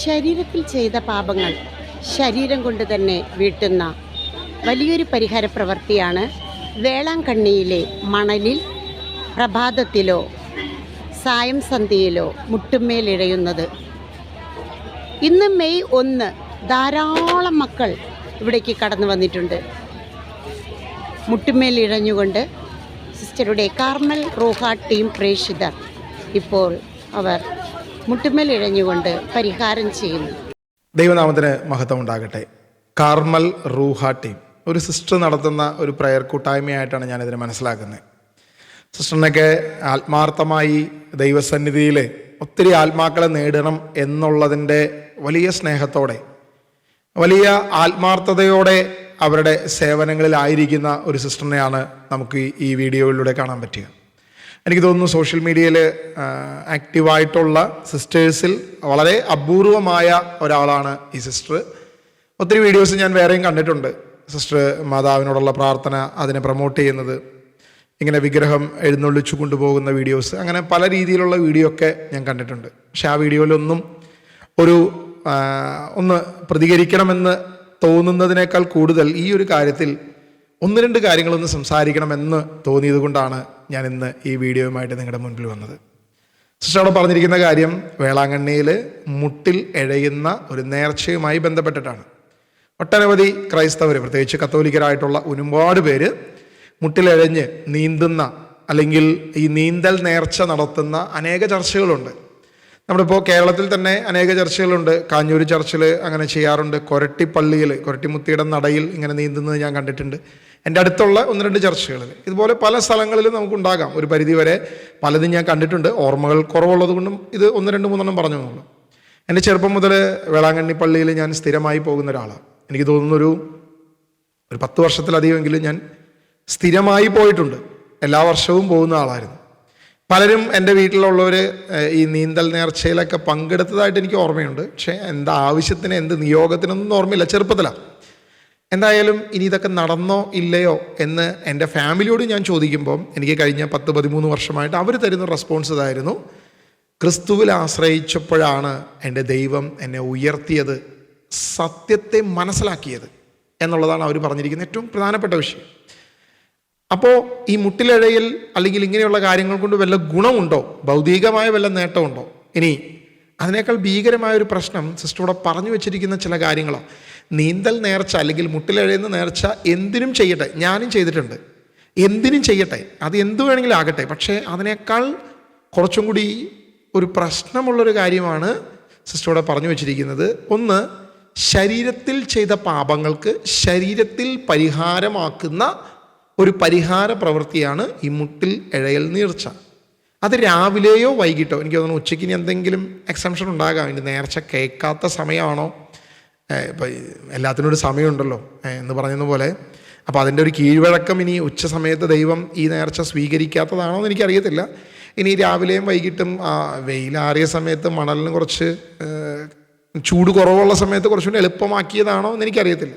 ശരീരത്തിൽ ചെയ്ത പാപങ്ങൾ ശരീരം കൊണ്ട് തന്നെ വീട്ടുന്ന വലിയൊരു പരിഹാര പ്രവൃത്തിയാണ് വേളാങ്കണ്ണിയിലെ മണലിൽ പ്രഭാതത്തിലോ സായം സന്ധ്യയിലോ മുട്ടുമേലിഴയുന്നത്. ഇന്ന് മെയ് 1 ധാരാളം മക്കൾ ഇവിടേക്ക് കടന്നു വന്നിട്ടുണ്ട്. മുട്ടുമേലിഴഞ്ഞുകൊണ്ട് സിസ്റ്ററുടെ കാർമൽ റൂഹ ടീം പ്രേക്ഷിതർ ഇപ്പോൾ അവർ മുട്ടുമേലിഴഞ്ഞുകൊണ്ട് പരിഹാരം ചെയ്യുന്നു. ദൈവനാമത്തിന് മഹത്വം ഉണ്ടാകട്ടെ. കാർമൽ റൂഹ ടീം ഒരു സിസ്റ്റർ നടത്തുന്ന ഒരു പ്രയർ കൂട്ടായ്മയായിട്ടാണ് ഞാനിതിനെ മനസ്സിലാക്കുന്നത്. സിസ്റ്ററിനൊക്കെ ആത്മാർത്ഥമായി ദൈവസന്നിധിയിൽ ഒത്തിരി ആത്മാക്കളെ നേടണം എന്നുള്ളതിൻ്റെ വലിയ സ്നേഹത്തോടെ, വലിയ ആത്മാർത്ഥതയോടെ അവരുടെ സേവനങ്ങളിലായിരിക്കുന്ന ഒരു സിസ്റ്ററിനെയാണ് നമുക്ക് ഈ വീഡിയോയിലൂടെ കാണാൻ പറ്റുക. എനിക്ക് തോന്നുന്നു സോഷ്യൽ മീഡിയയിൽ ആക്റ്റീവായിട്ടുള്ള സിസ്റ്റേഴ്സിൽ വളരെ അപൂർവമായ ഒരാളാണ് ഈ സിസ്റ്റർ. ഒത്തിരി വീഡിയോസ് ഞാൻ വേറെയും കണ്ടിട്ടുണ്ട്. സിസ്റ്റർ മാതാവിനോടുള്ള പ്രാർത്ഥന, അതിനെ പ്രൊമോട്ട് ചെയ്യുന്നത്, ഇങ്ങനെ വിഗ്രഹം എഴുന്നള്ളിച്ചു കൊണ്ടുപോകുന്ന വീഡിയോസ്, അങ്ങനെ പല രീതിയിലുള്ള വീഡിയോ ഒക്കെ ഞാൻ കണ്ടിട്ടുണ്ട്. പക്ഷെ ആ വീഡിയോയിലൊന്നും ഒന്ന് പ്രതികരിക്കണമെന്ന് തോന്നുന്നതിനേക്കാൾ കൂടുതൽ ഈ ഒരു കാര്യത്തിൽ 1-2 കാര്യങ്ങളൊന്ന് സംസാരിക്കണമെന്ന് തോന്നിയത് കൊണ്ടാണ് ഞാൻ ഇന്ന് ഈ വീഡിയോയുമായിട്ട് നിങ്ങളുടെ മുൻപിൽ വന്നത്. സിസ്റ്റർ അവിടെ പറഞ്ഞിരിക്കുന്ന കാര്യം വേളാങ്കണ്ണിയിൽ മുട്ടിൽ എഴയുന്ന ഒരു നേർച്ചയുമായി ബന്ധപ്പെട്ടിട്ടാണ്. ഒട്ടനവധി ക്രൈസ്തവർ, പ്രത്യേകിച്ച് കത്തോലിക്കരായിട്ടുള്ള ഒരുപാട് പേര് മുട്ടിലെഴഞ്ഞ് നീന്തുന്ന അല്ലെങ്കിൽ ഈ നീന്തൽ നേർച്ച നടത്തുന്ന അനേക ചർച്ചകളുണ്ട്. നമ്മളിപ്പോൾ കേരളത്തിൽ തന്നെ അനേക ചർച്ചകളുണ്ട്. കാഞ്ഞൂർ ചർച്ചിൽ അങ്ങനെ ചെയ്യാറുണ്ട്. കൊരട്ടിപ്പള്ളിയിൽ, കൊരട്ടിമുത്തിയുടെ നടയിൽ ഇങ്ങനെ നീന്തുന്നത് ഞാൻ കണ്ടിട്ടുണ്ട്. എൻ്റെ അടുത്തുള്ള 1-2 ചർച്ചകളിൽ ഇതുപോലെ പല സ്ഥലങ്ങളിലും നമുക്കുണ്ടാകാം. ഒരു പരിധിവരെ പലതും ഞാൻ കണ്ടിട്ടുണ്ട്. ഓർമ്മകൾ കുറവുള്ളത് കൊണ്ടും ഇത് 1, 2, 3 പറഞ്ഞു എന്നുള്ളൂ. എൻ്റെ ചെറുപ്പം മുതൽ വേളാങ്കണ്ണി പള്ളിയിൽ ഞാൻ സ്ഥിരമായി പോകുന്ന ഒരാളാണ്. എനിക്ക് തോന്നുന്നു ഒരു 10 വർഷത്തിലധികമെങ്കിലും ഞാൻ സ്ഥിരമായി പോയിട്ടുണ്ട്. എല്ലാ വർഷവും പോകുന്ന ആളായിരുന്നു. പലരും എൻ്റെ വീട്ടിലുള്ളവർ ഈ നീന്തൽ നേർച്ചയിലൊക്കെ പങ്കെടുത്തതായിട്ട് എനിക്ക് ഓർമ്മയുണ്ട്. പക്ഷേ എന്താ ആവശ്യത്തിന്, എന്ത് നിയോഗത്തിനൊന്നും ഓർമ്മയില്ല, ചെറുപ്പത്തിലാണ്. എന്തായാലും ഇനി ഇതൊക്കെ നടന്നോ ഇല്ലയോ എന്ന് എൻ്റെ ഫാമിലിയോട് ഞാൻ ചോദിക്കുമ്പം എനിക്ക് കഴിഞ്ഞ 10-13 വർഷമായിട്ട് അവർ തരുന്ന റെസ്പോൺസ് ഇതായിരുന്നു: ക്രിസ്തുവിൽ ആശ്രയിച്ചപ്പോഴാണ് എൻ്റെ ദൈവം എന്നെ ഉയർത്തിയത്, സത്യത്തെ മനസ്സിലാക്കിയത് എന്നുള്ളതാണ് അവർ പറഞ്ഞിരിക്കുന്ന ഏറ്റവും പ്രധാനപ്പെട്ട വിഷയം. അപ്പോൾ ഈ മുട്ടിലഴയിൽ അല്ലെങ്കിൽ ഇങ്ങനെയുള്ള കാര്യങ്ങൾ കൊണ്ട് വല്ല ഗുണമുണ്ടോ, ഭൗതികമായ വല്ല നേട്ടമുണ്ടോ? ഇനി അതിനേക്കാൾ ഭീകരമായ ഒരു പ്രശ്നം സിസ്റ്ററോടെ പറഞ്ഞു വെച്ചിരിക്കുന്ന ചില കാര്യങ്ങളാണ്. നീന്തൽ നേർച്ച അല്ലെങ്കിൽ മുട്ടിലഴയുന്ന നേർച്ച എന്തിനും ചെയ്യട്ടെ, ഞാനും ചെയ്തിട്ടുണ്ട്, എന്തിനും ചെയ്യട്ടെ, അത് എന്തു വേണമെങ്കിലും ആകട്ടെ. പക്ഷേ അതിനേക്കാൾ കുറച്ചും കൂടി ഒരു പ്രശ്നമുള്ളൊരു കാര്യമാണ് സിസ്റ്ററോടെ പറഞ്ഞു വെച്ചിരിക്കുന്നത്. ഒന്ന്, ശരീരത്തിൽ ചെയ്ത പാപങ്ങൾക്ക് ശരീരത്തിൽ പരിഹാരമാക്കുന്ന ഒരു പരിഹാര പ്രവൃത്തിയാണ് ഈ മുട്ടിൽ എഴയൽ നേർച്ച. അത് രാവിലെയോ വൈകിട്ടോ, എനിക്ക് തോന്നുന്നു ഉച്ചയ്ക്ക് ഇനി എന്തെങ്കിലും എക്സംഷൻ ഉണ്ടാകാം. ഇതിൻ്റെ നേർച്ച കേൾക്കാത്ത സമയമാണോ, ഇപ്പം എല്ലാത്തിനും ഒരു സമയമുണ്ടല്ലോ എന്ന് പറയുന്ന പോലെ. അപ്പോൾ അതിൻ്റെ ഒരു കീഴ്വഴക്കം ഇനി ഉച്ച സമയത്ത് ദൈവം ഈ നേർച്ച സ്വീകരിക്കാത്തതാണോ എന്ന് എനിക്കറിയത്തില്ല. ഇനി രാവിലെയും വൈകിട്ടും വെയിലാറിയ സമയത്ത് മണലിന് കുറച്ച് ചൂട് കുറവുള്ള സമയത്ത് കുറച്ചുകൂടി എളുപ്പമാക്കിയതാണോ എന്ന് എനിക്കറിയത്തില്ല.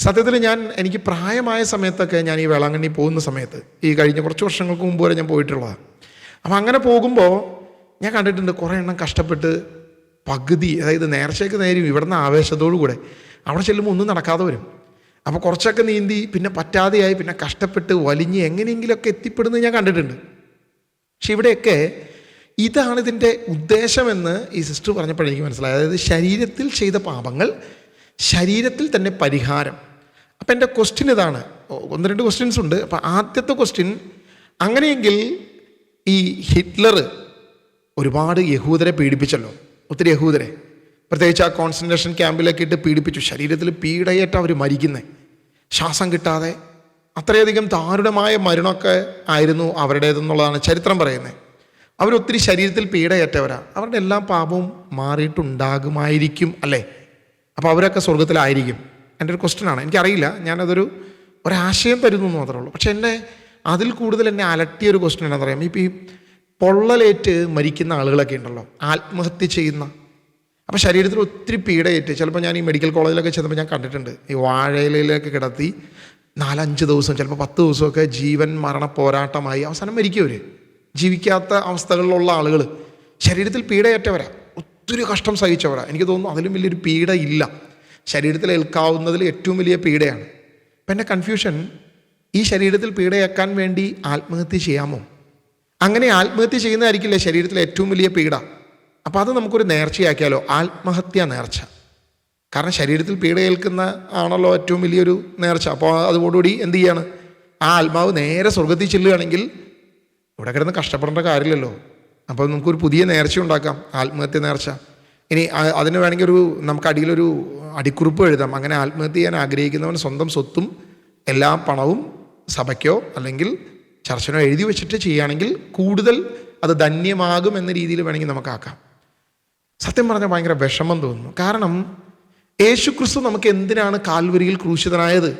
സത്യത്തിൽ എനിക്ക് പ്രായമായ സമയത്തൊക്കെ, ഞാൻ ഈ വേളാങ്കണ്ണി പോകുന്ന സമയത്ത്, ഈ കഴിഞ്ഞ കുറച്ച് വർഷങ്ങൾക്ക് മുമ്പ് വരെ ഞാൻ പോയിട്ടുള്ളതാണ്. അപ്പം അങ്ങനെ പോകുമ്പോൾ ഞാൻ കണ്ടിട്ടുണ്ട് കുറേ എണ്ണം കഷ്ടപ്പെട്ട് പകുതി, അതായത് നേർച്ചയ്ക്ക് നേരും ഇവിടുന്ന് ആവേശത്തോടു കൂടെ അവിടെ ചെല്ലുമ്പോൾ ഒന്നും നടക്കാതെ വരും. അപ്പോൾ കുറച്ചൊക്കെ നീന്തി പിന്നെ പറ്റാതെയായി, പിന്നെ കഷ്ടപ്പെട്ട് വലിഞ്ഞ് എങ്ങനെയെങ്കിലുമൊക്കെ എത്തിപ്പെടുന്നത് ഞാൻ കണ്ടിട്ടുണ്ട്. പക്ഷെ ഇവിടെയൊക്കെ ഇതാണ് ഇതിൻ്റെ ഉദ്ദേശമെന്ന് ഈ സിസ്റ്റർ പറഞ്ഞപ്പോഴേ എനിക്ക് മനസ്സിലായത്. അതായത് ശരീരത്തിൽ ചെയ്ത പാപങ്ങൾ ശരീരത്തിൽ തന്നെ പരിഹാരം. അപ്പം എൻ്റെ ക്വസ്റ്റ്യൻ ഇതാണ്. 1-2 ക്വസ്റ്റ്യൻസ് ഉണ്ട്. അപ്പം ആദ്യത്തെ ക്വസ്റ്റ്യൻ, അങ്ങനെയെങ്കിൽ ഈ ഹിറ്റ്ലർ ഒരുപാട് യഹൂദരെ പീഡിപ്പിച്ചല്ലോ, ഒത്തിരി യഹൂദരെ, പ്രത്യേകിച്ച് ആ കോൺസെൻട്രേഷൻ ക്യാമ്പിലൊക്കെ ഇട്ട് പീഡിപ്പിച്ചു. ശരീരത്തിൽ പീഡയേറ്റ് അവർ മരിക്കുന്നത്, ശ്വാസം കിട്ടാതെ. അത്രയധികം ദാരുണമായ മരണമൊക്കെ ആയിരുന്നു അവരുടേതെന്നുള്ളതാണ് ചരിത്രം പറയുന്നത്. അവരൊത്തിരി ശരീരത്തിൽ പീഡയേറ്റവരാണ്. അവരുടെ എല്ലാ പാപവും മാറിയിട്ടുണ്ടാകുമായിരിക്കും അല്ലേ? അപ്പോൾ അവരൊക്കെ സ്വർഗത്തിലായിരിക്കും. എൻ്റെ ഒരു ക്വസ്റ്റ്യനാണ്, എനിക്കറിയില്ല, ഒരാശയം തരുന്നു എന്ന് മാത്രമേ ഉള്ളൂ. പക്ഷെ അതിൽ കൂടുതൽ എന്നെ അലട്ടിയൊരു ക്വസ്റ്റ്യൻ എന്താണെന്ന് പറയാം. ഇപ്പോൾ ഈ പൊള്ളലേറ്റ് മരിക്കുന്ന ആളുകളൊക്കെ ഉണ്ടല്ലോ, ആത്മഹത്യ ചെയ്യുന്ന. അപ്പോൾ ശരീരത്തിൽ ഒത്തിരി പീഡയേറ്റ്, ചിലപ്പോൾ ഞാൻ ഈ മെഡിക്കൽ കോളേജിലൊക്കെ ചെന്നപ്പോൾ ഞാൻ കണ്ടിട്ടുണ്ട്, ഈ വാഴയിലൊക്കെ കിടത്തി 4-5 ദിവസം, ചിലപ്പോൾ 10 ദിവസമൊക്കെ ജീവൻ മരണ പോരാട്ടമായി അവസാനം മരിക്കും. അവർ ജീവിക്കാത്ത അവസ്ഥകളിലുള്ള ആളുകൾ ശരീരത്തിൽ പീഡയേറ്റവരാ. ഒത്തിരി കഷ്ടം സഹിച്ചവരാണ്. എനിക്ക് തോന്നുന്നു അതിലും വലിയൊരു പീഡ ഇല്ല. ശരീരത്തിൽ ഏൽക്കാവുന്നതിൽ ഏറ്റവും വലിയ പീഡയാണ്. അപ്പം എൻ്റെ കൺഫ്യൂഷൻ, ഈ ശരീരത്തിൽ പീഡയേക്കാൻ വേണ്ടി ആത്മഹത്യ ചെയ്യാമോ? അങ്ങനെ ആത്മഹത്യ ചെയ്യുന്നതായിരിക്കില്ലേ ശരീരത്തിലെ ഏറ്റവും വലിയ പീഡ. അപ്പോൾ അത് നമുക്കൊരു നേർച്ചയാക്കിയാലോ, ആത്മഹത്യാ നേർച്ച. കാരണം ശരീരത്തിൽ പീഡയേൽക്കുന്ന ആണല്ലോ ഏറ്റവും വലിയൊരു നേർച്ച. അപ്പോൾ അതോടുകൂടി എന്ത് ചെയ്യാണ്, ആ ആത്മാവ് നേരെ സ്വർഗത്തിൽ ചെല്ലുകയാണെങ്കിൽ ഇവിടെ കിടന്ന് കഷ്ടപ്പെടേണ്ട കാര്യമില്ലല്ലോ. അപ്പോൾ നമുക്കൊരു പുതിയ നേർച്ച ഉണ്ടാക്കാം, ആത്മഹത്യ നേർച്ച. ഇനി അതിന് വേണമെങ്കിൽ നമുക്ക് അടിയിലൊരു അടിക്കുറിപ്പ് എഴുതാം. അങ്ങനെ ആത്മഹത്യ ചെയ്യാൻ ആഗ്രഹിക്കുന്നവൻ സ്വന്തം സ്വത്തും എല്ലാ പണവും സഭയ്ക്കോ അല്ലെങ്കിൽ ചർച്ചിനോ എഴുതി വെച്ചിട്ട് ചെയ്യുകയാണെങ്കിൽ കൂടുതൽ അത് ധന്യമാകും എന്ന രീതിയിൽ വേണമെങ്കിൽ നമുക്കാക്കാം. സത്യം പറഞ്ഞാൽ ഭയങ്കര വിഷമം തോന്നുന്നു. കാരണം യേശുക്രിസ്തു നമുക്ക് എന്തിനാണ് കാൽവരിയിൽ ക്രൂശിതനായത്?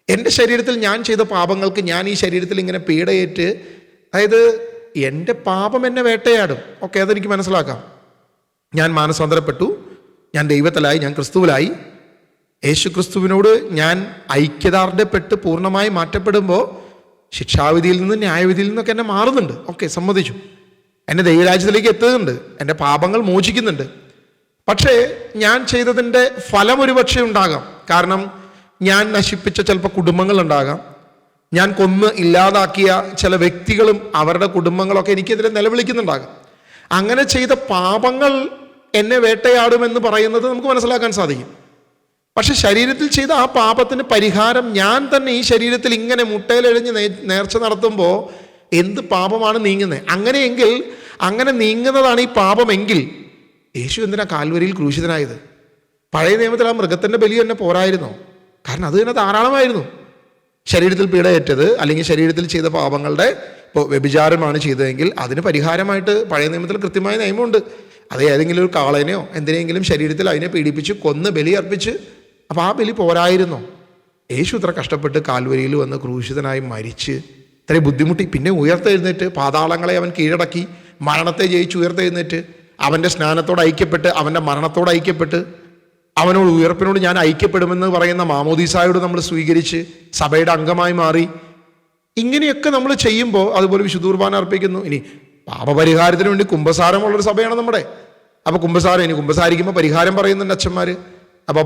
എൻ്റെ ശരീരത്തിൽ ഞാൻ ചെയ്ത പാപങ്ങൾക്ക് ഞാൻ ഈ ശരീരത്തിൽ ഇങ്ങനെ പീഡയേറ്റ്, അതായത് എൻ്റെ പാപം എന്നെ വേട്ടയാടും. ഓക്കെ, അതെനിക്ക് മനസ്സിലാക്കാം. ഞാൻ മാനസാന്തരപ്പെട്ടു, ഞാൻ ദൈവത്തിലായി, ഞാൻ ക്രിസ്തുവിലായി. യേശു ക്രിസ്തുവിനോട് ഞാൻ ഐക്യദാർഢ്യപ്പെട്ട് പൂർണ്ണമായി മാറ്റപ്പെടുമ്പോൾ ശിക്ഷാവിധിയിൽ നിന്ന് ന്യായവിധിയിൽ നിന്നൊക്കെ എന്നെ മാറുന്നുണ്ട്. ഓക്കെ, സമ്മതിച്ചു. എന്നെ ദൈവരാജ്യത്തിലേക്ക് എത്തുന്നുണ്ട്, എൻ്റെ പാപങ്ങൾ മോചിക്കുന്നുണ്ട്. പക്ഷേ ഞാൻ ചെയ്തതിൻ്റെ ഫലം ഒരുപക്ഷെ ഉണ്ടാകാം. കാരണം ഞാൻ നശിപ്പിച്ച ചിലപ്പോൾ കുടുംബങ്ങളുണ്ടാകാം, ഞാൻ കൊന്ന് ഇല്ലാതാക്കിയ ചില വ്യക്തികളും അവരുടെ കുടുംബങ്ങളൊക്കെ എനിക്കെതിരെ നിലവിളിക്കുന്നുണ്ടാകാം. അങ്ങനെ ചെയ്ത പാപങ്ങൾ എന്നെ വേട്ടയാടുമെന്ന് പറയുന്നത് നമുക്ക് മനസ്സിലാക്കാൻ സാധിക്കും. പക്ഷെ ശരീരത്തിൽ ചെയ്ത ആ പാപത്തിന് പരിഹാരം ഞാൻ തന്നെ ഈ ശരീരത്തിൽ ഇങ്ങനെ മുട്ടയിലെഴിഞ്ഞ് നേർച്ച നടത്തുമ്പോൾ എന്ത് പാപമാണ് നീങ്ങുന്നത്? അങ്ങനെയെങ്കിൽ, അങ്ങനെ നീങ്ങുന്നതാണ് ഈ പാപമെങ്കിൽ യേശു എന്തിനാ കാൽവരിയിൽ ക്രൂശിതനായത്? പഴയ നിയമത്തിൽ ആ മൃഗത്തിൻ്റെ ബലി തന്നെ പോരായിരുന്നോ? കാരണം അത് തന്നെ ധാരാളമായിരുന്നു. ശരീരത്തിൽ പീഡയേറ്റത് അല്ലെങ്കിൽ ശരീരത്തിൽ ചെയ്ത പാപങ്ങളുടെ, ഇപ്പോൾ വ്യഭിചാരമാണ് ചെയ്തതെങ്കിൽ അതിന് പരിഹാരമായിട്ട് പഴയ നിയമത്തിൽ കൃത്യമായ നിയമമുണ്ട്. അത് ഏതെങ്കിലും ഒരു കാളേനെയോ എന്തിനെങ്കിലും ശരീരത്തിൽ അതിനെ പീഡിപ്പിച്ച് കൊന്ന് ബലി അർപ്പിച്ച്, അപ്പോൾ ആ ബലി പോരായിരുന്നോ? യേശു ഇത്ര കഷ്ടപ്പെട്ട് കാൽവരിയിൽ വന്ന് ക്രൂശിതനായി മരിച്ച് ഇത്രയും ബുദ്ധിമുട്ടി, പിന്നെ ഉയർത്തെഴുന്നേറ്റ് പാതാളങ്ങളെ അവൻ കീഴടക്കി മരണത്തെ ജയിച്ച് ഉയർത്തെഴുന്നേറ്റ് അവൻ്റെ സ്നാനത്തോട് ഐക്യപ്പെട്ട് അവൻ്റെ മരണത്തോട് ഐക്യപ്പെട്ട് അവനോട് ഉയർപ്പിനോട് ഞാൻ ഐക്യപ്പെടുമെന്ന് പറയുന്ന മാമോദീസായോട് നമ്മൾ സ്വീകരിച്ച് സഭയുടെ അംഗമായി മാറി. ഇങ്ങനെയൊക്കെ നമ്മൾ ചെയ്യുമ്പോൾ അതുപോലെ വിശുദ്ധ കുർബാന അർപ്പിക്കുന്നു. ഇനി പാപപരിഹാരത്തിന് വേണ്ടി കുമ്പസാരമുള്ളൊരു സഭയാണ് നമ്മുടെ. അപ്പോൾ കുമ്പസാരിക്കുമ്പോൾ പരിഹാരം പറയുന്നുണ്ട് അച്ഛന്മാർ. അപ്പോൾ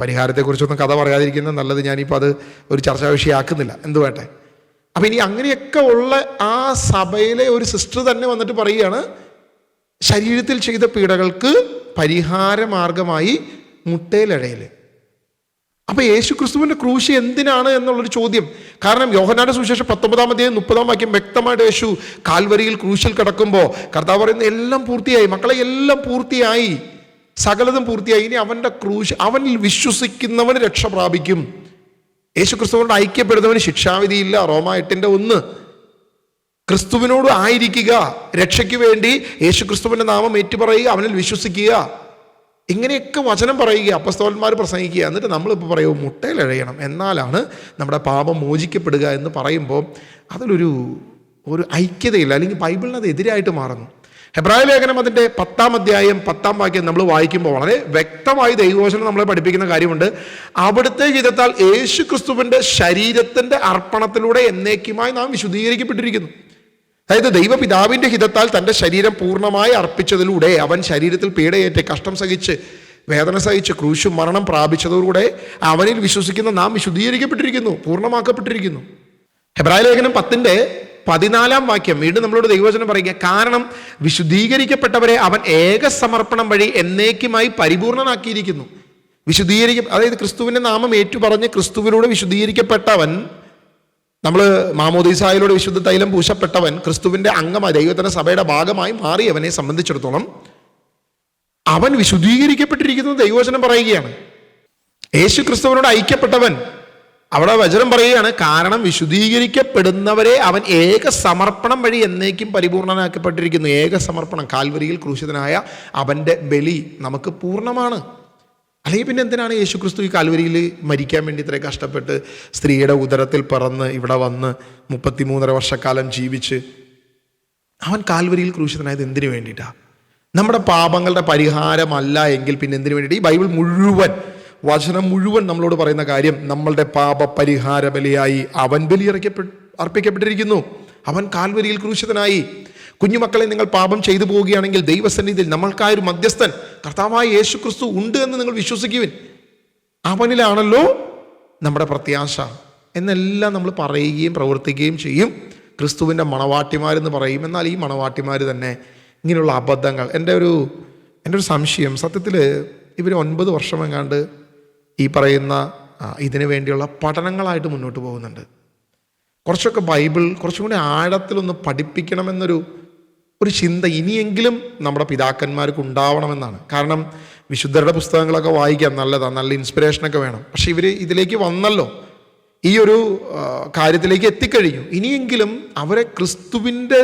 പരിഹാരത്തെക്കുറിച്ചൊന്നും കഥ പറയാതിരിക്കുന്നത് നല്ലത്. ഞാനിപ്പോൾ അത് ഒരു ചർച്ചാ വിഷയമാക്കുന്നില്ല, എന്തു വേട്ടെ. അപ്പം ഇനി അങ്ങനെയൊക്കെ ഉള്ള ആ സഭയിലെ ഒരു സിസ്റ്റർ തന്നെ വന്നിട്ട് പറയുകയാണ്, ശരീരത്തിൽ ചെയ്ത പീഡകൾക്ക് പരിഹാരമാർഗമായി മുട്ടയിലഴയിൽ. അപ്പോൾ യേശു ക്രിസ്തുവിൻ്റെ ക്രൂശ് എന്തിനാണ് എന്നുള്ളൊരു ചോദ്യം. കാരണം യോഹന്നാന്റെ സുവിശേഷം 19:30 വ്യക്തമായിട്ട് യേശു കാൽവരിയിൽ ക്രൂശിൽ കിടക്കുമ്പോൾ കർത്താവ് പറയുന്നത് എല്ലാം പൂർത്തിയായി മക്കളെ, എല്ലാം പൂർത്തിയായി, സകലതും പൂർത്തിയായി. ഇനി അവൻ്റെ ക്രൂശ്, അവനിൽ വിശ്വസിക്കുന്നവന് രക്ഷ പ്രാപിക്കും. യേശു ക്രിസ്തുവിനോട് ഐക്യപ്പെടുന്നവന് ശിക്ഷാവിധിയില്ല. റോമ 8:1. ക്രിസ്തുവിനോട് ആയിരിക്കുക, രക്ഷയ്ക്ക് വേണ്ടി യേശു ക്രിസ്തുവിൻ്റെ നാമം ഏറ്റുപറയുക, അവനിൽ വിശ്വസിക്കുക, ഇങ്ങനെയൊക്കെ വചനം പറയുക, അപ്പസ്തോലന്മാർ പ്രസംഗിക്കുക. എന്നിട്ട് നമ്മളിപ്പോൾ പറയുമോ മുട്ടയിലഴയണം എന്നാലാണ് നമ്മുടെ പാപം മോചിക്കപ്പെടുക എന്ന് പറയുമ്പോൾ അതിലൊരു ഐക്യതയില്ല, അല്ലെങ്കിൽ ബൈബിളിന് അത് എതിരായിട്ട് മാറുന്നു. ഹെബ്രായ ലേഖനം അതിൻ്റെ 10-ാം അധ്യായം 10-ാം വാക്യം നമ്മൾ വായിക്കുമ്പോൾ വളരെ വ്യക്തമായി ദൈവവചനം നമ്മളെ പഠിപ്പിക്കുന്ന കാര്യമുണ്ട്. അവിടുത്തെ ഹിതത്താൽ യേശു ക്രിസ്തുവിൻ്റെ ശരീരത്തിൻ്റെ അർപ്പണത്തിലൂടെ എന്നേക്കുമായി നാം വിശുദ്ധീകരിക്കപ്പെട്ടിരിക്കുന്നു. അതായത് ദൈവപിതാവിൻ്റെ ഹിതത്താൽ തൻ്റെ ശരീരം പൂർണ്ണമായി അർപ്പിച്ചതിലൂടെ അവൻ ശരീരത്തിൽ പീഡയേറ്റ് കഷ്ടം സഹിച്ച് വേദന സഹിച്ച് ക്രൂശും മരണം പ്രാപിച്ചതോടുകൂടെ അവനിൽ വിശ്വസിക്കുന്ന നാം വിശുദ്ധീകരിക്കപ്പെട്ടിരിക്കുന്നു, പൂർണ്ണമാക്കപ്പെട്ടിരിക്കുന്നു. ഹെബ്രായ ലേഖനം 10-ാം വാക്യം വീണ്ടും നമ്മളോട് ദൈവവചനം പറയുക, കാരണം വിശുദ്ധീകരിക്കപ്പെട്ടവരെ അവൻ ഏക സമർപ്പണം വഴി എന്നേക്കുമായി പരിപൂർണനാക്കിയിരിക്കുന്നു. അതായത് ക്രിസ്തുവിൻ്റെ നാമം ഏറ്റുപറഞ്ഞ് ക്രിസ്തുവിലൂടെ വിശുദ്ധീകരിക്കപ്പെട്ടവൻ, നമ്മൾ മാമോദീസായിലൂടെ വിശുദ്ധ തൈലം പൂശപ്പെട്ടവൻ, ക്രിസ്തുവിൻ്റെ അംഗമായി ദൈവത്തിൻ്റെ സഭയുടെ ഭാഗമായി മാറിയവനെ സംബന്ധിച്ചിടത്തോളം അവൻ വിശുദ്ധീകരിക്കപ്പെട്ടിരിക്കുന്നത് ദൈവവചനം പറയുകയാണ്. യേശു ക്രിസ്തുവിനോട് ഐക്യപ്പെട്ടവൻ, അവിടെ വചനം പറയുകയാണ്, കാരണം വിശുദ്ധീകരിക്കപ്പെടുന്നവരെ അവൻ ഏക സമർപ്പണം വഴി എന്നേക്കും പരിപൂർണനാക്കപ്പെട്ടിരിക്കുന്നു. ഏക സമർപ്പണം, കാൽവരിയിൽ ക്രൂശിതനായ അവൻ്റെ ബലി നമുക്ക് പൂർണ്ണമാണ്. അല്ലെങ്കിൽ പിന്നെ എന്തിനാണ് യേശു ക്രിസ്തു ഈ കാൽവരിയിൽ മരിക്കാൻ വേണ്ടി ഇത്രയും കഷ്ടപ്പെട്ട് സ്ത്രീയുടെ ഉദരത്തിൽ പിറന്ന് ഇവിടെ വന്ന് 33.5 വർഷക്കാലം ജീവിച്ച് അവൻ കാൽവരിയിൽ ക്രൂശിതനായത് എന്തിനു വേണ്ടിയിട്ടാണ്? നമ്മുടെ പാപങ്ങളുടെ പരിഹാരമല്ല എങ്കിൽ പിന്നെ എന്തിനു വേണ്ടിയിട്ട്? ഈ ബൈബിൾ മുഴുവൻ, വചനം മുഴുവൻ നമ്മളോട് പറയുന്ന കാര്യം, നമ്മളുടെ പാപ പരിഹാര ബലിയായി അവൻ അർപ്പിക്കപ്പെട്ടിരിക്കുന്നു. അവൻ കാൽവരിയിൽ ക്രൂശിതനായി. കുഞ്ഞുമക്കളെ, നിങ്ങൾ പാപം ചെയ്തു പോവുകയാണെങ്കിൽ ദൈവസന്നിധിയിൽ നമ്മൾക്കായൊരു മധ്യസ്ഥൻ കർത്താവായ യേശു ക്രിസ്തു ഉണ്ട് എന്ന് നിങ്ങൾ വിശ്വസിക്കുവിൻ. അവനിലാണല്ലോ നമ്മുടെ പ്രത്യാശ എന്നെല്ലാം നമ്മൾ പറയുകയും പ്രവർത്തിക്കുകയും ചെയ്യും. ക്രിസ്തുവിൻ്റെ മണവാട്ടിമാരെന്ന് പറയും. എന്നാൽ ഈ മണവാട്ടിമാർ തന്നെ ഇങ്ങനെയുള്ള അബദ്ധങ്ങൾ. എൻ്റെ ഒരു സംശയം, സത്യത്തിൽ ഇവർ 9 വർഷം എങ്ങാണ്ട് ഈ പറയുന്ന ഇതിനു വേണ്ടിയുള്ള പഠനങ്ങളായിട്ട് മുന്നോട്ട് പോകുന്നുണ്ട്. കുറച്ചൊക്കെ ബൈബിൾ കുറച്ചും കൂടി ആഴത്തിലൊന്ന് പഠിപ്പിക്കണമെന്നൊരു ചിന്ത ഇനിയെങ്കിലും നമ്മുടെ പിതാക്കന്മാർക്ക് ഉണ്ടാവണമെന്നാണ്. കാരണം വിശുദ്ധരുടെ പുസ്തകങ്ങളൊക്കെ വായിക്കാം, നല്ലതാണ്, നല്ല ഇൻസ്പിറേഷനൊക്കെ വേണം. പക്ഷെ ഇവർ ഇതിലേക്ക് വന്നല്ലോ, ഈ ഒരു കാര്യത്തിലേക്ക് എത്തിക്കഴിഞ്ഞു. ഇനിയെങ്കിലും അവരെ ക്രിസ്തുവിൻ്റെ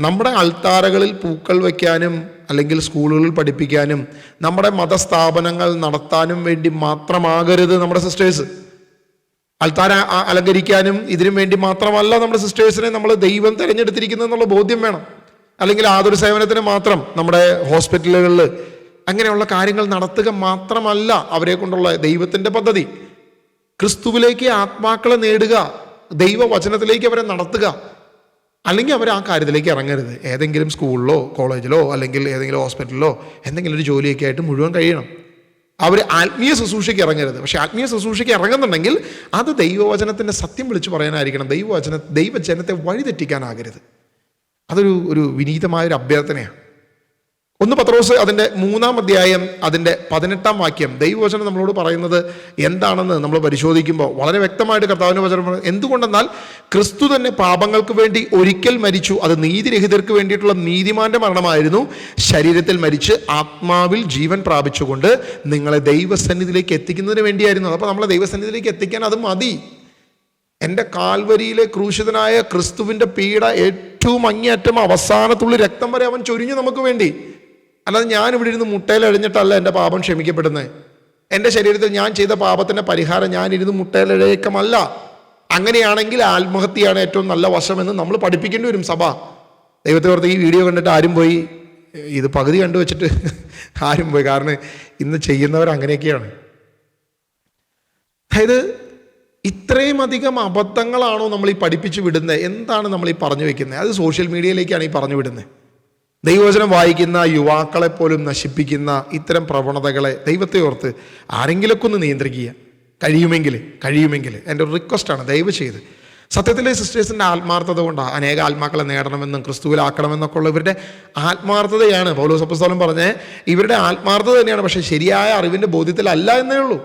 നമ്മുടെ അൾത്താരകളിൽ പൂക്കൾ വയ്ക്കാനും അല്ലെങ്കിൽ സ്കൂളുകളിൽ പഠിപ്പിക്കാനും നമ്മുടെ മതസ്ഥാപനങ്ങൾ നടത്താനും വേണ്ടി മാത്രമാകരുത് നമ്മുടെ സിസ്റ്റേഴ്സ്. അൾത്താര അലങ്കരിക്കാനും ഇതിനും വേണ്ടി മാത്രമല്ല നമ്മുടെ സിസ്റ്റേഴ്സിനെ നമ്മൾ ദൈവം തിരഞ്ഞെടുത്തിരിക്കുന്നത് എന്നുള്ള ബോധ്യം വേണം. അല്ലെങ്കിൽ ആതൊരു സേവനത്തിന് മാത്രം നമ്മുടെ ഹോസ്പിറ്റലുകളിൽ അങ്ങനെയുള്ള കാര്യങ്ങൾ നടത്തുക മാത്രമല്ല അവരെ കൊണ്ടുള്ള ദൈവത്തിൻ്റെ പദ്ധതി. ക്രിസ്തുവിലേക്ക് ആത്മാക്കളെ നേടുക, ദൈവവചനത്തിലേക്ക് അവരെ നടത്തുക. അല്ലെങ്കിൽ അവർ ആ കാര്യത്തിലേക്ക് ഇറങ്ങരുത്. ഏതെങ്കിലും സ്കൂളിലോ കോളേജിലോ അല്ലെങ്കിൽ ഏതെങ്കിലും ഹോസ്പിറ്റലിലോ എന്തെങ്കിലും ഒരു ജോലിയൊക്കെ ആയിട്ട് മുഴുവൻ കഴിയണം. അവർ ആത്മീയ ശുശ്രൂഷയ്ക്ക് ഇറങ്ങരുത്. പക്ഷെ ആത്മീയ ശുശ്രൂഷയ്ക്ക് ഇറങ്ങുന്നുണ്ടെങ്കിൽ അത് ദൈവവചനത്തിൻ്റെ സത്യം വിളിച്ചു പറയാനായിരിക്കണം. ദൈവജനത്തെ വഴിതെറ്റിക്കാനാകരുത്. അതൊരു വിനീതമായൊരു അഭ്യർത്ഥനയാണ്. 1 പത്രോസ് അതിൻ്റെ 3-ാം അധ്യായം അതിൻ്റെ 18-ാം വാക്യം ദൈവവചനം നമ്മളോട് പറയുന്നത് എന്താണെന്ന് നമ്മൾ പരിശോധിക്കുമ്പോൾ വളരെ വ്യക്തമായിട്ട് കർത്താവിൻ്റെ വചനം പറയുന്നത്. എന്തുകൊണ്ടെന്നാൽ ക്രിസ്തു തന്നെ പാപങ്ങൾക്ക് വേണ്ടി ഒരിക്കൽ മരിച്ചു, അത് നീതിരഹിതർക്ക് വേണ്ടിയിട്ടുള്ള നീതിമാന്റെ മരണമായിരുന്നു. ശരീരത്തിൽ മരിച്ച് ആത്മാവിൽ ജീവൻ പ്രാപിച്ചുകൊണ്ട് നിങ്ങളെ ദൈവസന്നിധിയിലേക്ക് എത്തിക്കുന്നതിന് വേണ്ടിയായിരുന്നു. അപ്പോൾ നമ്മളെ ദൈവസന്നിധിയിലേക്ക് എത്തിക്കാൻ അത് മതി. എൻ്റെ കാൽവരിയിലെ ക്രൂശിതനായ ക്രിസ്തുവിൻ്റെ പീഡ ഏറ്റവും അങ്ങേയറ്റം അവസാനത്തുള്ള രക്തം വരെ അവൻ ചൊരിഞ്ഞു നമുക്ക് വേണ്ടി. അല്ലാതെ ഞാൻ ഇവിടെ ഇരുന്ന് മുട്ടയിലഴിഞ്ഞിട്ടല്ല എൻ്റെ പാപം ക്ഷമിക്കപ്പെടുന്നത്. എൻ്റെ ശരീരത്തിൽ ഞാൻ ചെയ്ത പാപത്തിൻ്റെ പരിഹാരം ഞാൻ ഇരുന്ന് മുട്ടയിലഴക്കമല്ല. അങ്ങനെയാണെങ്കിൽ ആത്മഹത്യയാണ് ഏറ്റവും നല്ല വശമെന്ന് നമ്മൾ പഠിപ്പിക്കേണ്ടി വരും സഭ. ദൈവത്തെ ഓർത്ത് ഈ വീഡിയോ കണ്ടിട്ട് ആരും പോയി ഇത് പകുതി കണ്ടു വെച്ചിട്ട് ആരും പോയി. കാരണം ഇന്ന് ചെയ്യുന്നവർ അങ്ങനെയൊക്കെയാണ്. അതായത് ഇത്രയും അധികം അബദ്ധങ്ങളാണോ നമ്മൾ ഈ പഠിപ്പിച്ചു വിടുന്നത്? എന്താണ് നമ്മൾ ഈ പറഞ്ഞു വെക്കുന്നത്? അത് സോഷ്യൽ മീഡിയയിലേക്കാണ് ഈ പറഞ്ഞു വിടുന്നത്. ദൈവവചനം വായിക്കുന്ന യുവാക്കളെ പോലും നശിപ്പിക്കുന്ന ഇത്തരം പ്രവണതകളെ ദൈവത്തെ ഓർത്ത് ആരെങ്കിലൊക്കെ ഒന്ന് നിയന്ത്രിക്കുക. കഴിയുമെങ്കിൽ എൻ്റെ ഒരു റിക്വസ്റ്റാണ്, ദയവ് ചെയ്ത്. സത്യത്തിലെ സിസ്റ്റേഴ്സിൻ്റെ ആത്മാർത്ഥത കൊണ്ടാണ് അനേക ആത്മാക്കളെ നേടണമെന്നും ക്രിസ്തുവിലാക്കണമെന്നൊക്കെ ഉള്ള ഇവരുടെ ആത്മാർത്ഥതയാണ്. പൗലോസ് അപ്പോസ്തലൻ പറഞ്ഞ് ഇവരുടെ ആത്മാർത്ഥത തന്നെയാണ്. പക്ഷേ ശരിയായ അറിവിൻ്റെ ബോധ്യത്തിലല്ല എന്നേ ഉള്ളൂ.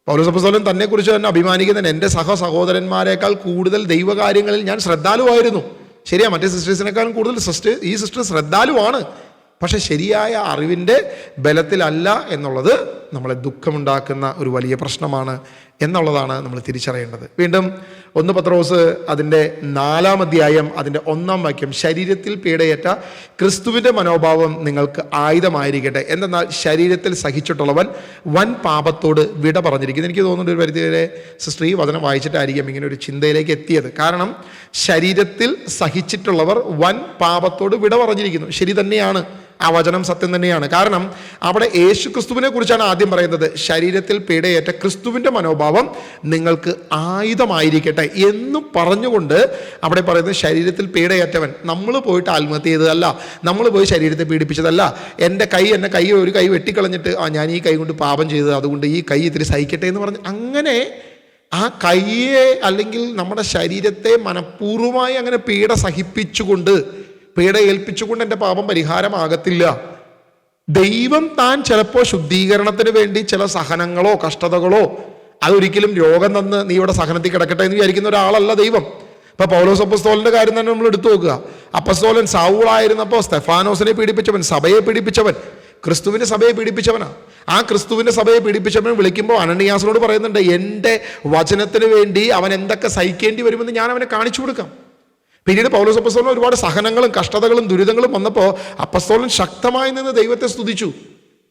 പൗലോസ് അപ്പോസ്തലൻ തന്നെക്കുറിച്ച് തന്നെ അഭിമാനിക്കുന്നതിന് എൻ്റെ സഹോദരന്മാരെക്കാൾ കൂടുതൽ ദൈവകാര്യങ്ങളിൽ ഞാൻ ശ്രദ്ധാലുവായിരുന്നു. ശരിയാ, മറ്റേ സിസ്റ്റേഴ്സിനേക്കാളും കൂടുതൽ ഈ സിസ്റ്റർ ശ്രദ്ധാലുവാണ്. പക്ഷെ ശരിയായ അറിവിൻ്റെ ബലത്തിലല്ല എന്നുള്ളത് നമ്മളെ ദുഃഖമുണ്ടാക്കുന്ന ഒരു വലിയ പ്രശ്നമാണ് എന്നുള്ളതാണ് നമ്മൾ തിരിച്ചറിയേണ്ടത്. വീണ്ടും 1 പത്രോസ് അതിൻ്റെ 4-ാം അധ്യായം അതിൻ്റെ 1-ാം വാക്യം ശരീരത്തിൽ പീഡയേറ്റ ക്രിസ്തുവിൻ്റെ മനോഭാവം നിങ്ങൾക്ക് ആയുധമായിരിക്കട്ടെ. എന്തെന്നാൽ ശരീരത്തിൽ സഹിച്ചിട്ടുള്ളവൻ വൻ പാപത്തോട് വിട പറഞ്ഞിരിക്കുന്നു. എനിക്ക് തോന്നുന്നുണ്ട് ഒരു പരിധിവരെ സിസ്റ്റർ ഈ വചനം വായിച്ചിട്ടായിരിക്കും ഇങ്ങനെ ഒരു ചിന്തയിലേക്ക് എത്തിയത്. കാരണം ശരീരത്തിൽ സഹിച്ചിട്ടുള്ളവർ വൻ പാപത്തോട് വിട പറഞ്ഞിരിക്കുന്നു. ശരി തന്നെയാണ്, ആ വചനം സത്യം തന്നെയാണ്. കാരണം അവിടെ യേശു ക്രിസ്തുവിനെ കുറിച്ചാണ് ആദ്യം പറയുന്നത്. ശരീരത്തിൽ പീഡയേറ്റ ക്രിസ്തുവിൻ്റെ മനോഭാവം നിങ്ങൾക്ക് ആയുധമായിരിക്കട്ടെ എന്ന് പറഞ്ഞുകൊണ്ട് അവിടെ പറയുന്നത് ശരീരത്തിൽ പീഡയേറ്റവൻ. നമ്മൾ പോയിട്ട് ആത്മഹത്യ ചെയ്തതല്ല, നമ്മൾ പോയി ശരീരത്തെ പീഡിപ്പിച്ചതല്ല. എൻ്റെ കൈ ഒരു കൈ വെട്ടിക്കളഞ്ഞിട്ട് ഞാൻ ഈ കൈ കൊണ്ട് പാപം ചെയ്തത്, അതുകൊണ്ട് ഈ കൈ ഇത്തിരി സഹിക്കട്ടെ എന്ന് പറഞ്ഞ് അങ്ങനെ ആ കൈയെ അല്ലെങ്കിൽ നമ്മുടെ ശരീരത്തെ മനഃപൂർവ്വമായി അങ്ങനെ പീഡ സഹിപ്പിച്ചുകൊണ്ട് പീഡ ഏൽപ്പിച്ചുകൊണ്ട് എൻ്റെ പാപം പരിഹാരമാകത്തില്ല. ദൈവം താൻ ചിലപ്പോൾ ശുദ്ധീകരണത്തിന് വേണ്ടി ചില സഹനങ്ങളോ കഷ്ടതകളോ, അതൊരിക്കലും രോഗം തന്ന് നീ ഇവിടെ സഹനത്തിൽ കിടക്കട്ടെ എന്ന് വിചാരിക്കുന്ന ഒരാളല്ല ദൈവം. ഇപ്പൊ പൗലോസ് അപ്പസ്തോലന്റെ കാര്യം തന്നെ നമ്മൾ എടുത്തു നോക്കുക. അപ്പസ്തോലൻ സൗളായിരുന്നപ്പോൾ സ്തെഫാനോസിനെ പീഡിപ്പിച്ചവൻ, സഭയെ പീഡിപ്പിച്ചവൻ, ക്രിസ്തുവിന്റെ സഭയെ പീഡിപ്പിച്ചവനാ. ആ ക്രിസ്തുവിന്റെ സഭയെ പീഡിപ്പിച്ചവൻ വിളിക്കുമ്പോൾ അനനിയാസിനോട് പറയുന്നുണ്ട്, എൻ്റെ വചനത്തിന് വേണ്ടി അവൻ എന്തൊക്കെ സഹിക്കേണ്ടി വരുമെന്ന് ഞാൻ അവനെ കാണിച്ചു കൊടുക്കാം. പിന്നീട് പൗലോസ് അപ്പസ്തോലൻ ഒരുപാട് സഹനങ്ങളും കഷ്ടതകളും ദുരിതങ്ങളും വന്നപ്പോൾ അപ്പസ്തോലൻ ശക്തമായി നിന്ന് ദൈവത്തെ സ്തുതിച്ചു.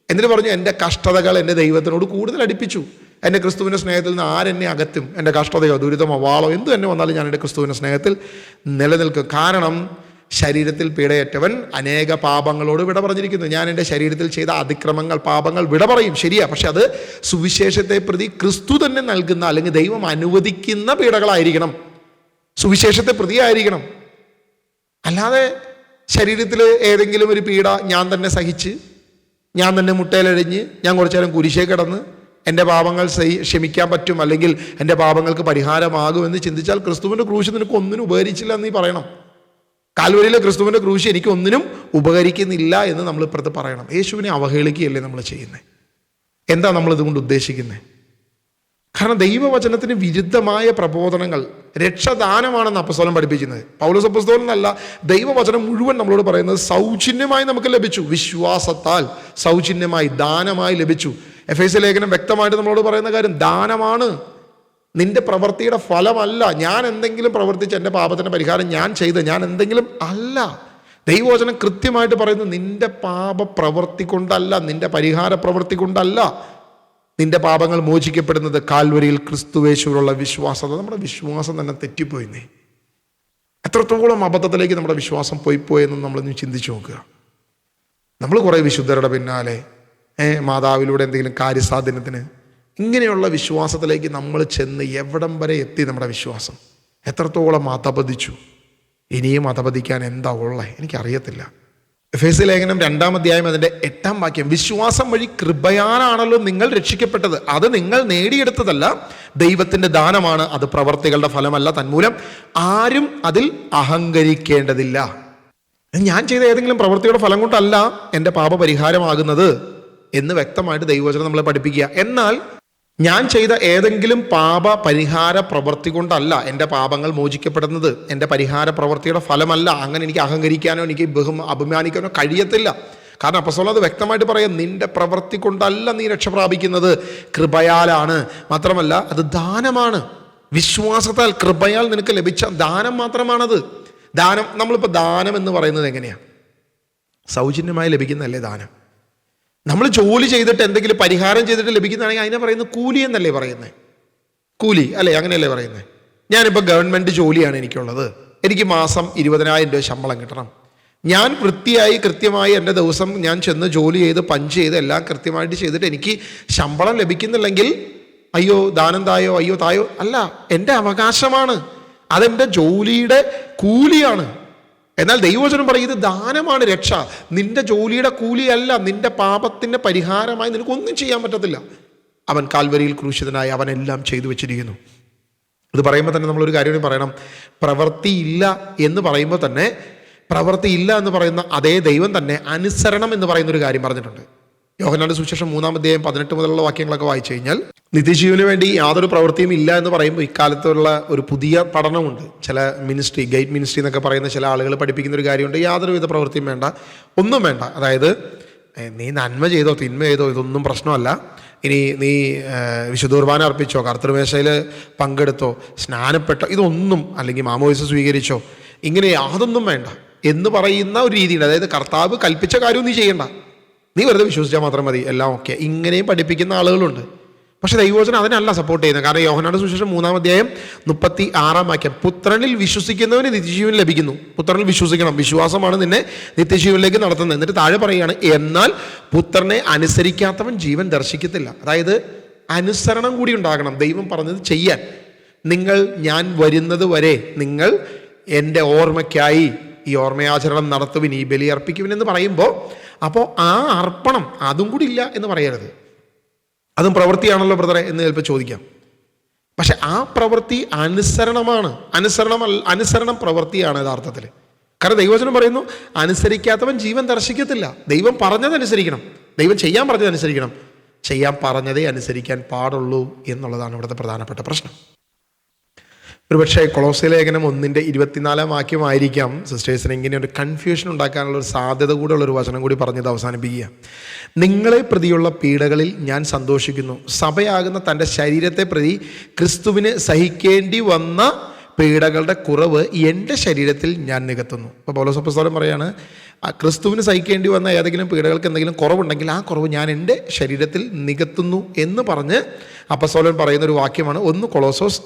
എന്നിട്ട് പറഞ്ഞു, എൻ്റെ കഷ്ടതകൾ എൻ്റെ ദൈവത്തിനോട് കൂടുതൽ അടുപ്പിച്ചു. എൻ്റെ ക്രിസ്തുവിൻ്റെ സ്നേഹത്തിൽ നിന്ന് ആരെന്നെ അകറ്റും? എൻ്റെ കഷ്ടതയോ ദുരിതമോ വാളോ എന്ത് തന്നെ വന്നാലും ഞാൻ എൻ്റെ ക്രിസ്തുവിൻ്റെ സ്നേഹത്തിൽ നിലനിൽക്കും. കാരണം ശരീരത്തിൽ പീഡയേറ്റവൻ അനേക പാപങ്ങളോട് വിട പറഞ്ഞിരിക്കുന്നു. ഞാൻ എൻ്റെ ശരീരത്തിൽ ചെയ്ത അതിക്രമങ്ങൾ പാപങ്ങൾ വിട പറയും, ശരിയാ. പക്ഷെ അത് സുവിശേഷത്തെ പ്രതി ക്രിസ്തു തന്നെ നൽകുന്ന അല്ലെങ്കിൽ ദൈവം അനുവദിക്കുന്ന പീഡകളായിരിക്കണം, സുവിശേഷത്തെ പ്രതിയായിരിക്കണം. അല്ലാതെ ശരീരത്തിൽ ഏതെങ്കിലും ഒരു പീഡ ഞാൻ തന്നെ സഹിച്ച്, ഞാൻ തന്നെ മുട്ടയിലഴിഞ്ഞ്, ഞാൻ കുറച്ചു നേരം കുരിശേ കിടന്ന് എൻ്റെ പാപങ്ങൾ ക്ഷമിക്കാൻ പറ്റും, അല്ലെങ്കിൽ എൻ്റെ പാപങ്ങൾക്ക് പരിഹാരമാകുമെന്ന് ചിന്തിച്ചാൽ ക്രിസ്തുവിൻ്റെ ക്രൂശ് നിനക്ക് ഒന്നിനും ഉപകരിച്ചില്ല എന്ന് നീ പറയണം. കാൽവരിയിലെ ക്രിസ്തുവിൻ്റെ ക്രൂശ് എനിക്ക് ഒന്നിനും ഉപകരിക്കുന്നില്ല എന്ന് നമ്മൾ ഇപ്പുറത്ത് പറയണം. യേശുവിനെ അവഹേളിക്കുകയല്ലേ നമ്മൾ ചെയ്യുന്നത്? എന്താ നമ്മളിതുകൊണ്ട് ഉദ്ദേശിക്കുന്നത്? കാരണം ദൈവവചനത്തിന് വിരുദ്ധമായ പ്രബോധനങ്ങൾ രക്ഷദാനമാണെന്ന് അപ്പസ്തോലൻ പഠിപ്പിക്കുന്നത്. പൗലോസ് അപ്പസ്തോലനല്ല, ദൈവവചനം മുഴുവൻ നമ്മളോട് പറയുന്നത് സൗജന്യമായി നമുക്ക് ലഭിച്ചു, വിശ്വാസത്താൽ സൗജന്യമായി ദാനമായി ലഭിച്ചു. എഫേസ്യ ലേഖനം വ്യക്തമായിട്ട് നമ്മളോട് പറയുന്ന കാര്യം ദാനമാണ്, നിന്റെ പ്രവൃത്തിയുടെ ഫലമല്ല. ഞാൻ എന്തെങ്കിലും പ്രവർത്തിച്ച് എൻ്റെ പാപത്തിൻ്റെ പരിഹാരം ഞാൻ ചെയ്ത് ഞാൻ എന്തെങ്കിലും അല്ല. ദൈവവചനം കൃത്യമായിട്ട് പറയുന്നത് നിന്റെ പാപ പ്രവൃത്തി കൊണ്ടല്ല, നിന്റെ പരിഹാര പ്രവൃത്തി കൊണ്ടല്ല നിന്റെ പാപങ്ങൾ മോചിക്കപ്പെടുന്നത് കാൽവരിയിൽ ക്രിസ്തുവേശുവിലുള്ള വിശ്വാസം. നമ്മുടെ വിശ്വാസം തന്നെ തെറ്റിപ്പോയിന്നേ. എത്രത്തോളം അബദ്ധത്തിലേക്ക് നമ്മുടെ വിശ്വാസം പോയിപ്പോയെന്ന് നമ്മളൊന്ന് ചിന്തിച്ചു നോക്കുക. നമ്മൾ കുറേ വിശുദ്ധരുടെ പിന്നാലെ മാതാവിലൂടെ എന്തെങ്കിലും കാര്യസാധനത്തിന് ഇങ്ങനെയുള്ള വിശ്വാസത്തിലേക്ക് നമ്മൾ ചെന്ന് എവിടം വരെ എത്തി? നമ്മുടെ വിശ്വാസം എത്രത്തോളം അധപതിച്ചു? ഇനിയും അധപതിക്കാൻ എന്താ ഉള്ളത് എനിക്കറിയത്തില്ല. എഫേസ്യ ലേഖനം 2-ാം അധ്യായം അതിൻ്റെ 8-ാം വാക്യം, വിശ്വാസം വഴി കൃപയാലാണല്ലോ നിങ്ങൾ രക്ഷിക്കപ്പെട്ടത്, അത് നിങ്ങൾ നേടിയെടുത്തതല്ല, ദൈവത്തിൻ്റെ ദാനമാണ്, അത് പ്രവർത്തികളുടെ ഫലമല്ല, തന്മൂലം ആരും അതിൽ അഹങ്കരിക്കേണ്ടതില്ല. ഞാൻ ചെയ്ത ഏതെങ്കിലും പ്രവൃത്തിയുടെ ഫലം കൊണ്ടല്ല എൻ്റെ പാപപരിഹാരമാകുന്നത് എന്ന് വ്യക്തമായിട്ട് ദൈവവചനം നമ്മളെ പഠിപ്പിക്കുക. എന്നാൽ ഞാൻ ചെയ്ത ഏതെങ്കിലും പാപ പരിഹാര പ്രവൃത്തി കൊണ്ടല്ല എൻ്റെ പാപങ്ങൾ മോചിക്കപ്പെടുന്നത്, എൻ്റെ പരിഹാര പ്രവൃത്തിയുടെ ഫലമല്ല. അങ്ങനെ എനിക്ക് അഹങ്കരിക്കാനോ എനിക്ക് അഭിമാനിക്കാനോ കഴിയത്തില്ല. കാരണം അപ്പോസ്തലൻ അത് വ്യക്തമായിട്ട് പറയാം, നിന്റെ പ്രവൃത്തി കൊണ്ടല്ല നീ രക്ഷ പ്രാപിക്കുന്നത്, കൃപയാലാണ്. മാത്രമല്ല അത് ദാനമാണ്, വിശ്വാസത്താൽ കൃപയാൽ നിനക്ക് ലഭിച്ച ദാനം മാത്രമാണത്. ദാനം, നമ്മളിപ്പോൾ ദാനം എന്ന് പറയുന്നത് എങ്ങനെയാണ്? സൗജന്യമായി ലഭിക്കുന്നതല്ലേ ദാനം. നമ്മൾ ജോലി ചെയ്തിട്ട് എന്തെങ്കിലും പരിഹാരം ചെയ്തിട്ട് ലഭിക്കുന്നതാണെങ്കിൽ അതിനെ പറയുന്നത് കൂലി എന്നല്ലേ പറയുന്നത്? കൂലി അല്ലേ, അങ്ങനെയല്ലേ പറയുന്നത്? ഞാനിപ്പോൾ ഗവൺമെൻറ് ജോലിയാണ് എനിക്കുള്ളത്, എനിക്ക് മാസം 20,000 രൂപ ശമ്പളം കിട്ടണം. ഞാൻ വൃത്തിയായി കൃത്യമായി എൻ്റെ ദിവസം ഞാൻ ചെന്ന് ജോലി ചെയ്ത് പഞ്ച് ചെയ്ത് എല്ലാം കൃത്യമായിട്ട് ചെയ്തിട്ട് എനിക്ക് ശമ്പളം ലഭിക്കുന്നില്ലെങ്കിൽ അയ്യോ ദാനം തായോ, അയ്യോ തായോ അല്ല, എൻ്റെ അവകാശമാണ്, അതെൻ്റെ ജോലിയുടെ കൂലിയാണ്. എന്നാൽ ദൈവവചനം പറയും ഇത് ദാനമാണ്, രക്ഷ നിന്റെ ജോലിയുടെ കൂലിയല്ല, നിന്റെ പാപത്തിൻ്റെ പരിഹാരമായി നിനക്കൊന്നും ചെയ്യാൻ പറ്റത്തില്ല. അവൻ കാൽവരിയിൽ ക്രൂശിതനായി അവനെല്ലാം ചെയ്തു വെച്ചിരിക്കുന്നു. ഇത് പറയുമ്പോൾ തന്നെ നമ്മളൊരു കാര്യം പറയണം, പ്രവൃത്തിയില്ല എന്ന് പറയുമ്പോൾ തന്നെ, പ്രവൃത്തിയില്ല എന്ന് പറയുന്ന അതേ ദൈവം തന്നെ അനുസരണം എന്ന് പറയുന്നൊരു കാര്യം പറഞ്ഞിട്ടുണ്ട്. യോഹന്നാന്റെ സുവിശേഷം 3-ാം അധ്യായം 18 മുതലുള്ള വാക്യങ്ങളൊക്കെ വായിച്ചു കഴിഞ്ഞാൽ നിത്യജീവന് വേണ്ടി യാതൊരു പ്രവൃത്തിയും ഇല്ല എന്ന് പറയുമ്പോൾ ഇക്കാലത്തുള്ള ഒരു പുതിയ പഠനമുണ്ട്. ചില മിനിസ്ട്രി, ഗൈഡ് മിനിസ്ട്രി എന്നൊക്കെ പറയുന്ന ചില ആളുകൾ പഠിപ്പിക്കുന്ന ഒരു കാര്യമുണ്ട്, യാതൊരുവിധ പ്രവൃത്തിയും വേണ്ട, ഒന്നും വേണ്ട. അതായത് നീ നന്മ ചെയ്തോ തിന്മ ചെയ്തോ ഇതൊന്നും പ്രശ്നമല്ല, ഇനി നീ വിശുദ്ധ കുർബാന അർപ്പിച്ചോ, കർത്തൃമേശയിൽ പങ്കെടുത്തോ, സ്നാനപ്പെട്ടോ, ഇതൊന്നും, അല്ലെങ്കിൽ മാമോദിസം സ്വീകരിച്ചോ, ഇങ്ങനെ യാതൊന്നും വേണ്ട എന്ന് പറയുന്ന ഒരു രീതിയുണ്ട്. അതായത് കർത്താവ് കൽപ്പിച്ച കാര്യവും നീ ചെയ്യണ്ട, നീ വെറുതെ വിശ്വസിച്ചാൽ മാത്രം മതി, എല്ലാം ഓക്കെ, ഇങ്ങനെയും പഠിപ്പിക്കുന്ന ആളുകളുണ്ട്. പക്ഷെ ദൈവവചനം അതിനല്ല സപ്പോർട്ട് ചെയ്യുന്നത്. കാരണം യോഹന്നാന്റെ സുവിശേഷം 3-ാം അധ്യായം 36-ാം വാക്യം, പുത്രനിൽ വിശ്വസിക്കുന്നവന് നിത്യജീവൻ ലഭിക്കുന്നു. പുത്രനിൽ വിശ്വസിക്കണം, വിശ്വാസമാണ് നിന്നെ നിത്യജീവനിലേക്ക് നടത്തുന്നത്. എന്നിട്ട് താഴെ പറയുകയാണ്, എന്നാൽ പുത്രനെ അനുസരിക്കാത്തവൻ ജീവൻ ദർശിക്കത്തില്ല. അതായത് അനുസരണം കൂടി ഉണ്ടാകണം ദൈവം പറഞ്ഞത് ചെയ്യാൻ. ഞാൻ വരുന്നത് വരെ നിങ്ങൾ എൻ്റെ ഓർമ്മയ്ക്കായി ഈ ഓർമ്മയാചരണം നടത്തുവിൻ, ഈ ബലി അർപ്പിക്കുവിൻ എന്ന് പറയുമ്പോൾ, അപ്പോൾ ആ അർപ്പണം അതും കൂടി ഇല്ല എന്ന് പറയരുത്. അതും പ്രവൃത്തിയാണല്ലോ ബ്രദറെ എന്ന് ചിലപ്പോൾ ചോദിക്കാം. പക്ഷെ ആ പ്രവൃത്തി അനുസരണമാണ്. അനുസരണം പ്രവൃത്തിയാണ് യഥാർത്ഥത്തിൽ. കാരണം ദൈവവചനം പറയുന്നു, അനുസരിക്കാത്തവൻ ജീവൻ ദർശിക്കത്തില്ല. ദൈവം പറഞ്ഞതനുസരിക്കണം, ദൈവം ചെയ്യാൻ പറഞ്ഞതനുസരിക്കണം, ചെയ്യാൻ പറഞ്ഞതേ അനുസരിക്കാൻ പാടുള്ളൂ എന്നുള്ളതാണ് ഇവിടുത്തെ പ്രധാനപ്പെട്ട പ്രശ്നം. ഒരുപക്ഷെ കൊളോസ്യ ലേഖനം 1-ന്റെ-24-ാം വാക്യമായിരിക്കാം സിസ്റ്റേഴ്സിന് ഇങ്ങനെ ഒരു കൺഫ്യൂഷൻ ഉണ്ടാക്കാനുള്ള ഒരു സാധ്യത കൂടെ ഉള്ളൊരു വചനം കൂടി പറഞ്ഞത് അവസാനിപ്പിക്കുക. നിങ്ങളെ പ്രതിയുള്ള പീഡകളിൽ ഞാൻ സന്തോഷിക്കുന്നു, സഭയാകുന്ന തൻ്റെ ശരീരത്തെ പ്രതി ക്രിസ്തുവിന് സഹിക്കേണ്ടി വന്ന പീഡകളുടെ കുറവ് എൻ്റെ ശരീരത്തിൽ ഞാൻ നികത്തുന്നു. ഇപ്പോൾ പൗലോസ് അപ്പോസ്തലൻ പറയാണ്, ക്രിസ്തുവിന് സഹിക്കേണ്ടി വന്ന ഏതെങ്കിലും പീഡകൾക്ക് എന്തെങ്കിലും കുറവുണ്ടെങ്കിൽ ആ കുറവ് ഞാൻ എൻ്റെ ശരീരത്തിൽ നികത്തുന്നു എന്ന് പറഞ്ഞ് അപ്പോസ്തലൻ പറയുന്ന ഒരു വാക്യമാണ് കൊളോസോസ്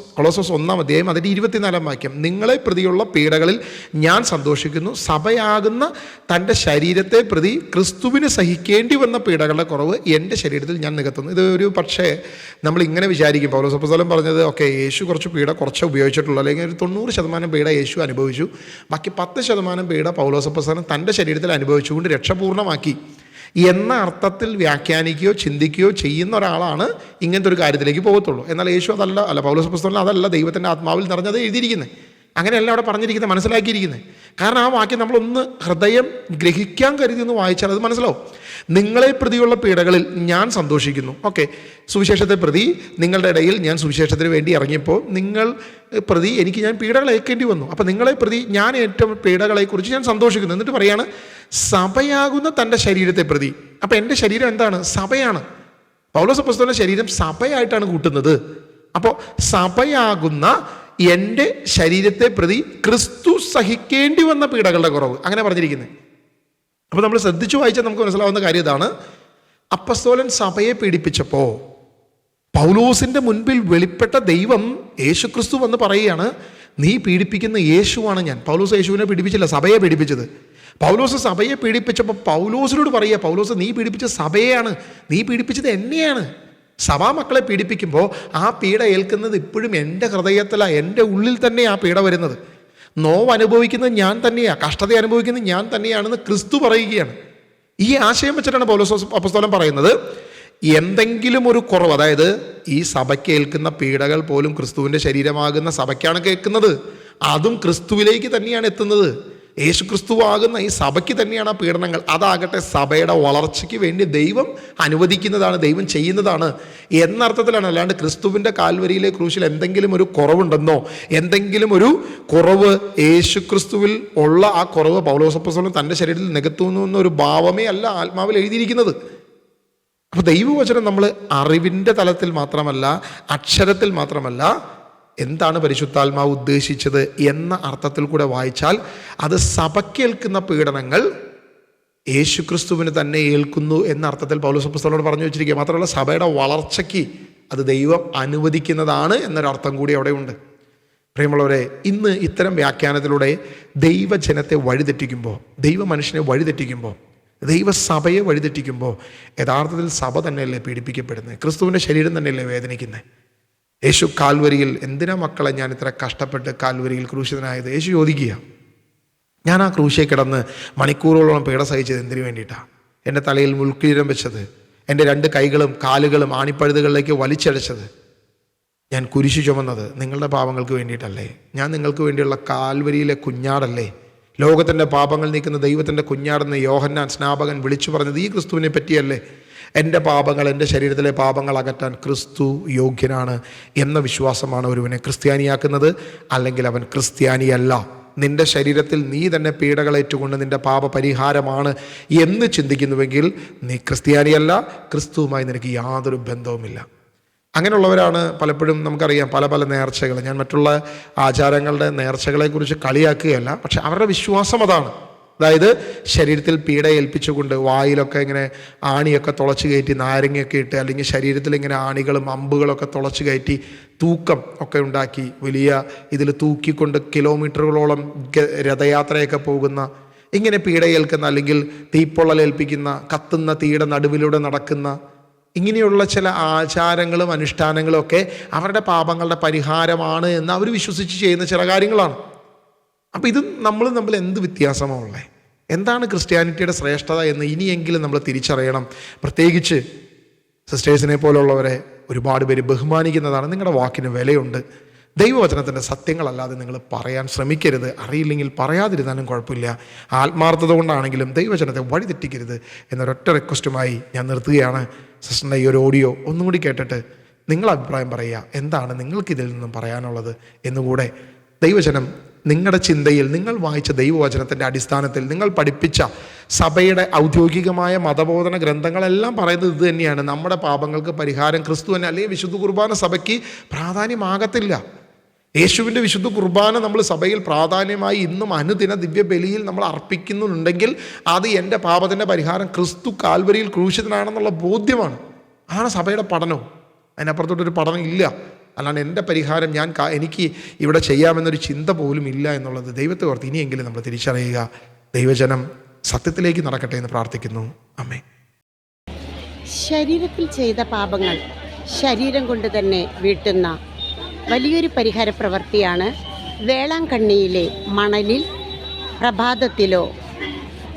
1-ാം അധ്യായം അതിൻ്റെ 24-ാം വാക്യം. നിങ്ങളെ പ്രതിയുള്ള പീഡകളിൽ ഞാൻ സന്തോഷിക്കുന്നു, സഭയാകുന്ന തൻ്റെ ശരീരത്തെ പ്രതി ക്രിസ്തുവിന് സഹിക്കേണ്ടി വന്ന പീഡകളുടെ കുറവ് എൻ്റെ ശരീരത്തിൽ ഞാൻ നികത്തുന്നു. ഇത് ഒരു പക്ഷേ നമ്മൾ ഇങ്ങനെ വിചാരിക്കും, പൗലോസ് അപ്പോസ്തലൻ പറഞ്ഞത് ഓക്കെ യേശു കുറച്ച് പീഡ കുറച്ച് ഉപയോഗിച്ചിട്ടുള്ളൂ, അല്ലെങ്കിൽ അല്ലെങ്കിൽ ഒരു 90% പീഡ യേശു അനുഭവിച്ചു. ബാക്കി 10% പീഡ പൗലോസപ്പോസ്തലൻ തൻ്റെ ശരീരത്തിൽ അനുഭവിച്ചുകൊണ്ട് രക്ഷപൂർണ്ണമാക്കി എന്ന അർത്ഥത്തിൽ വ്യാഖ്യാനിക്കുകയോ ചിന്തിക്കുകയോ ചെയ്യുന്ന ഒരാളാണ് ഇങ്ങനത്തെ ഒരു കാര്യത്തിലേക്ക് പോകത്തുള്ളൂ. എന്നാൽ യേശു അതല്ല പൗലോസപ്പോസ്തലൻ അതല്ല ദൈവത്തിൻ്റെ ആത്മാവിൽ നിറഞ്ഞത് എഴുതിയിരിക്കുന്നത്. അങ്ങനെയല്ല അവിടെ പറഞ്ഞിരിക്കുന്നത്, മനസ്സിലാക്കിയിരിക്കുന്നത്. കാരണം ആ വാക്യം നമ്മളൊന്ന് ഹൃദയം ഗ്രഹിക്കാൻ കരുതി ഒന്ന് വായിച്ചാൽ അത് മനസ്സിലാവും. നിങ്ങളെ പ്രതിയുള്ള പീഡകളിൽ ഞാൻ സന്തോഷിക്കുന്നു. ഓക്കെ, സുവിശേഷത്തെ പ്രതി നിങ്ങളുടെ ഇടയിൽ ഞാൻ സുവിശേഷത്തിന് വേണ്ടി ഇറങ്ങിയപ്പോൾ നിങ്ങൾ പ്രതി എനിക്ക് ഞാൻ പീഡകൾ ഏൽക്കേണ്ടി വന്നു. അപ്പോൾ നിങ്ങളെ പ്രതി ഞാൻ ഏറ്റവും പീഡകളെക്കുറിച്ച് ഞാൻ സന്തോഷിക്കുന്നു. എന്നിട്ട് പറയാണ് സഭയാകുന്ന തൻ്റെ ശരീരത്തെ പ്രതി. അപ്പോൾ എൻ്റെ ശരീരം എന്താണ്? സഭയാണ്. പൗലോസപ്പോസ്തലന്റെ ശരീരം സഭയായിട്ടാണ് കൂട്ടുന്നത്. അപ്പോൾ സഭയാകുന്ന എൻ്റെ ശരീരത്തെ പ്രതി ക്രിസ്തു സഹിക്കേണ്ടി വന്ന പീഡകളുടെ കുറവ്, അങ്ങനെ പറഞ്ഞിരിക്കുന്നത്. അപ്പോൾ നമ്മൾ ശ്രദ്ധിച്ചു വായിച്ചാൽ നമുക്ക് മനസ്സിലാവുന്ന കാര്യം ഇതാണ്. അപ്പസ്തോലൻ സഭയെ പീഡിപ്പിച്ചപ്പോൾ പൗലോസിൻ്റെ മുൻപിൽ വെളിപ്പെട്ട ദൈവം യേശുക്രിസ്തു വന്ന് പറയുകയാണ്, നീ പീഡിപ്പിക്കുന്ന യേശുവാണ് ഞാൻ. പൗലോസ് യേശുവിനെ പീഡിപ്പിച്ചില്ല, സഭയെ പീഡിപ്പിച്ചത്. പൗലോസ് സഭയെ പീഡിപ്പിച്ചപ്പോൾ പൗലോസിനോട് പറയുക, പൗലോസ് നീ പീഡിപ്പിച്ച സഭയെയാണ്, നീ പീഡിപ്പിച്ചത് എന്നെയാണ്. സഭാമക്കളെ പീഡിപ്പിക്കുമ്പോൾ ആ പീഡ ഏൽക്കുന്നത് ഇപ്പോഴും എൻ്റെ ഹൃദയത്തിലാണ്, എൻ്റെ ഉള്ളിൽ തന്നെ ആ പീഡ വരുന്നത്. നോവ് അനുഭവിക്കുന്നത് ഞാൻ തന്നെയാണ്, കഷ്ടത അനുഭവിക്കുന്നത് ഞാൻ തന്നെയാണെന്ന് ക്രിസ്തു പറയുകയാണ്. ഈ ആശയം വെച്ചിട്ടാണ് പൗലോസ് അപ്പോസ്തലൻ പറയുന്നത്, എന്തെങ്കിലും ഒരു കുറവ്, അതായത് ഈ സഭയ്ക്ക് ഏൽക്കുന്ന പീഡകൾ പോലും ക്രിസ്തുവിൻ്റെ ശരീരമാകുന്ന സഭയ്ക്കാണ് കേൾക്കുന്നത്, അതും ക്രിസ്തുവിലേക്ക് തന്നെയാണ് എത്തുന്നത്. യേശു ക്രിസ്തുവാകുന്ന ഈ സഭയ്ക്ക് തന്നെയാണ് ആ പീഡനങ്ങൾ. അതാകട്ടെ സഭയുടെ വളർച്ചയ്ക്ക് വേണ്ടി ദൈവം അനുവദിക്കുന്നതാണ്, ദൈവം ചെയ്യുന്നതാണ് എന്നർത്ഥത്തിലാണ്. അല്ലാണ്ട് ക്രിസ്തുവിൻ്റെ കാൽവരിയിലെ ക്രൂശിൽ എന്തെങ്കിലും ഒരു കുറവുണ്ടെന്നോ, എന്തെങ്കിലും ഒരു കുറവ് യേശു ക്രിസ്തുവിൽ ഉള്ള ആ കുറവ് പൗലോസപ്പോസ്തലൻ തൻ്റെ ശരീരത്തിൽ നികത്തുന്നു എന്നൊരു ഭാവമേ അല്ല ആത്മാവിൽ എഴുതിയിരിക്കുന്നത്. അപ്പോൾ ദൈവവചനം നമ്മൾ അറിവിൻ്റെ തലത്തിൽ മാത്രമല്ല, അക്ഷരത്തിൽ മാത്രമല്ല, എന്താണ് പരിശുദ്ധാത്മാവ് ഉദ്ദേശിച്ചത് എന്ന അർത്ഥത്തിൽ കൂടെ വായിച്ചാൽ അത് സഭയ്ക്കേൽക്കുന്ന പീഡനങ്ങൾ യേശുക്രിസ്തുവിന് തന്നെ ഏൽക്കുന്നു എന്ന അർത്ഥത്തിൽ പൗലോസ് അപ്പോസ്തലനോട് പറഞ്ഞു വെച്ചിരിക്കുക. മാത്രമല്ല സഭയുടെ വളർച്ചയ്ക്ക് അത് ദൈവം അനുവദിക്കുന്നതാണ് എന്നൊരർത്ഥം കൂടി അവിടെ ഉണ്ട്. പ്രിയമുള്ളവരെ, ഇന്ന് ഇത്തരം വ്യാഖ്യാനത്തിലൂടെ ദൈവജനത്തെ വഴിതെറ്റിക്കുമ്പോൾ, ദൈവ മനുഷ്യനെ വഴിതെറ്റിക്കുമ്പോൾ, ദൈവസഭയെ വഴിതെറ്റിക്കുമ്പോൾ യഥാർത്ഥത്തിൽ സഭ തന്നെയല്ലേ പീഡിപ്പിക്കപ്പെടുന്നത്, ക്രിസ്തുവിൻ്റെ ശരീരം തന്നെയല്ലേ വേദനിക്കുന്നത്. യേശു കാൽവരിയിൽ എന്തിനാ മക്കളെ ഞാൻ ഇത്ര കഷ്ടപ്പെട്ട് കാൽവരിയിൽ ക്രൂശിതനായത്? യേശു ചോദിക്കുക, ഞാൻ ആ ക്രൂശിയെ കിടന്ന് മണിക്കൂറുകളോളം പീഡ സഹിച്ചത് എന്തിനു വേണ്ടിയിട്ടാണ്? എൻ്റെ തലയിൽ മുൾക്കിരീടം വെച്ചത്, എൻ്റെ 2 കൈകളും കാലുകളും ആണിപ്പഴുതുകളിലേക്ക് വലിച്ചടച്ചത്, ഞാൻ കുരിശു ചുമന്നത് നിങ്ങളുടെ പാപങ്ങൾക്ക് വേണ്ടിയിട്ടല്ലേ? ഞാൻ നിങ്ങൾക്ക് വേണ്ടിയുള്ള കാൽവരിയിലെ കുഞ്ഞാടല്ലേ? ലോകത്തിൻ്റെ പാപങ്ങൾ നീക്കുന്ന ദൈവത്തിൻ്റെ കുഞ്ഞാടെന്ന് യോഹന്നാൻ സ്നാപകൻ വിളിച്ചു പറഞ്ഞത് ഈ ക്രിസ്തുവിനെ പറ്റിയല്ലേ? എൻ്റെ പാപങ്ങൾ, എൻ്റെ ശരീരത്തിലെ പാപങ്ങൾ അകറ്റാൻ ക്രിസ്തു യോഗ്യനാണ് എന്ന വിശ്വാസമാണ് ഒരുവനെ ക്രിസ്ത്യാനിയാക്കുന്നത്. അല്ലെങ്കിൽ അവൻ ക്രിസ്ത്യാനിയല്ല. നിൻ്റെ ശരീരത്തിൽ നീ തന്നെ പീഡകളേറ്റുകൊണ്ട് നിൻ്റെ പാപ പരിഹാരമാണ് എന്ന് ചിന്തിക്കുന്നുവെങ്കിൽ നീ ക്രിസ്ത്യാനിയല്ല, ക്രിസ്തുവുമായി നിനക്ക് യാതൊരു ബന്ധവുമില്ല. അങ്ങനെയുള്ളവരാണ് പലപ്പോഴും നമുക്കറിയാം പല നേർച്ചകൾ. ഞാൻ മറ്റുള്ള ആചാരങ്ങളുടെ നേർച്ചകളെക്കുറിച്ച് കളിയാക്കുകയല്ല, പക്ഷെ അവരുടെ വിശ്വാസം അതാണ്. അതായത് ശരീരത്തിൽ പീഡ ഏൽപ്പിച്ചുകൊണ്ട് വായിലൊക്കെ ഇങ്ങനെ ആണിയൊക്കെ തുളച്ച് കയറ്റി, നാരങ്ങയൊക്കെ ഇട്ട്, അല്ലെങ്കിൽ ശരീരത്തിൽ ഇങ്ങനെ ആണികളും അമ്പുകളൊക്കെ തുളച്ച് കയറ്റി തൂക്കം ഒക്കെ ഉണ്ടാക്കി വലിയ ഇതിൽ തൂക്കിക്കൊണ്ട് കിലോമീറ്ററുകളോളം രഥയാത്രയൊക്കെ പോകുന്ന, ഇങ്ങനെ പീഡ ഏൽക്കുന്ന അല്ലെങ്കിൽ തീപ്പൊള്ളലേൽപ്പിക്കുന്ന, കത്തുന്ന തീയുടെ നടുവിലൂടെ നടക്കുന്ന, ഇങ്ങനെയുള്ള ചില ആചാരങ്ങളും അനുഷ്ഠാനങ്ങളും ഒക്കെ അവരുടെ പാപങ്ങളുടെ പരിഹാരമാണ് എന്ന് അവർ വിശ്വസിച്ച് ചെയ്യുന്ന ചില കാര്യങ്ങളാണ്. അപ്പോൾ ഇത് നമ്മൾ എന്ത് വ്യത്യാസമാണ് ഉള്ളത്? എന്താണ് ക്രിസ്ത്യാനിറ്റിയുടെ ശ്രേഷ്ഠത എന്ന് ഇനിയെങ്കിലും നമ്മൾ തിരിച്ചറിയണം. പ്രത്യേകിച്ച് സിസ്റ്റേഴ്സിനെ പോലുള്ളവരെ ഒരുപാട് പേര് ബഹുമാനിക്കുന്നതാണ്. നിങ്ങളുടെ വാക്കിന് വിലയുണ്ട്. ദൈവവചനത്തിൻ്റെ സത്യങ്ങളല്ലാതെ നിങ്ങൾ പറയാൻ ശ്രമിക്കരുത്. അറിയില്ലെങ്കിൽ പറയാതിരുന്നാലും കുഴപ്പമില്ല. ആത്മാർത്ഥത കൊണ്ടാണെങ്കിലും ദൈവവചനത്തെ വഴിതെറ്റിക്കരുത് എന്നൊരൊറ്റ റിക്വസ്റ്റുമായി ഞാൻ നിർത്തുകയാണ്. സിസ്റ്ററിൻ്റെ ഈ ഒരു ഓഡിയോ ഒന്നും കൂടി കേട്ടിട്ട് നിങ്ങളുടെ അഭിപ്രായം പറയുക. എന്താണ് നിങ്ങൾക്കിതിൽ നിന്നും പറയാനുള്ളത് എന്നുകൂടെ. ദൈവവചനം നിങ്ങളുടെ ചിന്തയിൽ, നിങ്ങൾ വായിച്ച ദൈവവചനത്തിൻ്റെ അടിസ്ഥാനത്തിൽ, നിങ്ങൾ പഠിപ്പിച്ച സഭയുടെ ഔദ്യോഗികമായ മതബോധന ഗ്രന്ഥങ്ങളെല്ലാം പറയുന്നത് ഇത് തന്നെയാണ്. നമ്മുടെ പാപങ്ങൾക്ക് പരിഹാരം ക്രിസ്തു തന്നെ, അല്ലെങ്കിൽ വിശുദ്ധ കുർബാന സഭയ്ക്ക് പ്രാധാന്യമാകത്തില്ല. യേശുവിൻ്റെ വിശുദ്ധ കുർബാന നമ്മൾ സഭയിൽ പ്രാധാന്യമായി ഇന്നും അനുദിന ദിവ്യബലിയിൽ നമ്മൾ അർപ്പിക്കുന്നുണ്ടെങ്കിൽ അത് എൻ്റെ പാപത്തിൻ്റെ പരിഹാരം ക്രിസ്തു കാൽവരിയിൽ ക്രൂശിതനാണെന്നുള്ള ബോധ്യമാണ്. അതാണ് സഭയുടെ പഠനം. അതിനപ്പുറത്തോട്ടൊരു പഠനം ഇല്ല. അല്ലാണ്ട് എൻ്റെ പരിഹാരം എനിക്ക് ഇവിടെ ചെയ്യാമെന്നൊരു ചിന്ത പോലും ഇല്ല എന്നുള്ളത് ദൈവത്തെ ഓർത്ത് ഇനിയെങ്കിലും നമ്മൾ തിരിച്ചറിയുക. ദൈവജനം സത്യത്തിലേക്ക് നടക്കട്ടെ എന്ന് പ്രാർത്ഥിക്കുന്നു. ആമേൻ. ശരീരത്തിൽ ചെയ്ത പാപങ്ങൾ ശരീരം കൊണ്ട് തന്നെ വീട്ടുന്ന വലിയൊരു പരിഹാര പ്രവൃത്തിയാണ് വേളാങ്കണ്ണിയിലെ മണലിൽ പ്രഭാതത്തിലോ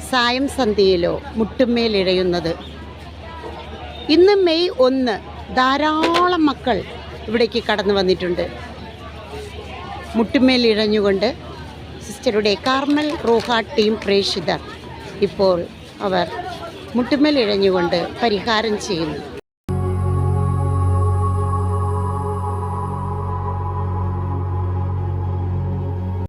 സായം സന്ധ്യയിലോ മുട്ടുമേലിഴയുന്നത്. ഇന്ന് മെയ് 1 ധാരാളം മക്കൾ ഇവിടേക്ക് കടന്നു വന്നിട്ടുണ്ട്. മുട്ടുമേലിഴഞ്ഞുകൊണ്ട് സിസ്റ്ററുടെ കാർമൽ റൂഹ ടീം പ്രേക്ഷിതർ ഇപ്പോൾ അവർ മുട്ടുമേലിഴഞ്ഞുകൊണ്ട് പരിഹാരം ചെയ്യുന്നു.